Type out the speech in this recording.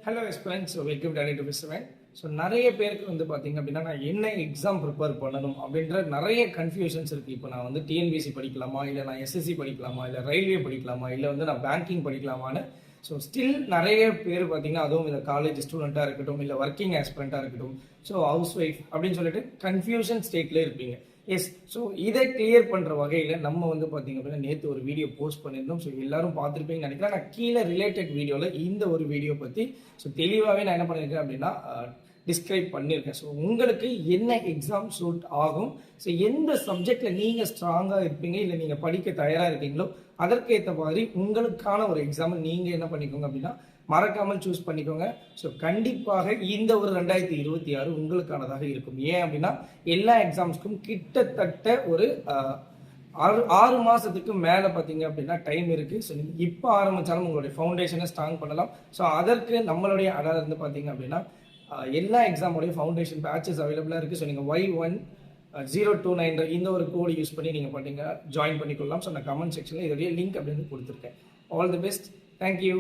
Hello எஸ்பிரன்ஸ், welcome daddy to பேசுவேன். So நிறைய பேருக்கு வந்து பார்த்தீங்க அப்படின்னா, நான் என்ன எக்ஸாம் ப்ரிப்பேர் பண்ணணும் அப்படின்ற நிறைய கன்ஃபியூஷன்ஸ் இருக்குது. இப்போ நான் வந்து டிஎன்பிசி படிக்கலாமா, இல்லை நான் எஸ்எஸ்சி படிக்கலாமா, இல்லை ரயில்வே படிக்கலாமா, இல்லை வந்து நான் பேங்கிங் படிக்கலாமான்னு. ஸோ ஸ்டில் நிறைய பேர் பார்த்தீங்கன்னா, அதுவும் இந்த காலேஜ் ஸ்டூடெண்ட்டாக இருக்கட்டும், இல்லை ஒர்க்கிங் ஆஸ்பிரண்ட்டாக இருக்கட்டும், ஸோ ஹவுஸ் ஒய்ஃப் அப்படின்னு சொல்லிட்டு கன்ஃபியூஷன் ஸ்டேட்லேயே இருப்பீங்க. எஸ், ஸோ இதை கிளியர் பண்ணுற வகையில் நம்ம வந்து பார்த்தீங்க அப்படின்னா நேற்று ஒரு வீடியோ போஸ்ட் பண்ணியிருந்தோம். ஸோ எல்லாரும் பார்த்துருப்பீங்கன்னு நினைக்கிறேன். நான் கீழே ரிலேட்டட் வீடியோவில் இந்த ஒரு வீடியோ பற்றி ஸோ தெளிவாகவே நான் என்ன பண்ணியிருக்கேன் அப்படின்னா டிஸ்கிரைப் பண்ணியிருக்கேன். ஸோ உங்களுக்கு என்ன எக்ஸாம் சூட் ஆகும், ஸோ எந்த சப்ஜெக்டில் நீங்கள் ஸ்ட்ராங்காக இருப்பீங்க, இல்லை நீங்கள் படிக்க தயாராக இருக்கீங்களோ அதற்கேற்ற மாதிரி உங்களுக்கான ஒரு எக்ஸாமை நீங்கள் என்ன பண்ணிக்கோங்க அப்படின்னா மறக்காமல் சூஸ் பண்ணிக்கோங்க. ஸோ கண்டிப்பாக இந்த ஒரு 2026 உங்களுக்கானதாக இருக்கும். ஏன் அப்படின்னா எல்லா எக்ஸாம்ஸ்க்கும் கிட்டத்தட்ட ஒரு 6 மாதத்துக்கு மேலே பார்த்தீங்க அப்படின்னா டைம் இருக்குது. ஸோ நீங்கள் இப்போ ஆரம்பித்தாலும் உங்களுடைய ஃபவுண்டேஷனை ஸ்ட்ராங் பண்ணலாம். ஸோ அதற்கு நம்மளுடைய அடார் இருந்து பார்த்தீங்க அப்படின்னா எல்லா எக்ஸாமோடைய ஃபவுண்டேஷன் பேட்சஸ் அவைலபிளாக இருக்குது. ஸோ நீங்கள் Y1029 இந்த ஒரு கோடு யூஸ் பண்ணி நீங்கள் ஜாயின் பண்ணிக்கொள்ளலாம். ஸோ நான் கமெண்ட் செக்ஷனில் இதோடைய லிங்க் அப்படின்னு கொடுத்துருக்கேன். All the best. தேங்க்யூ.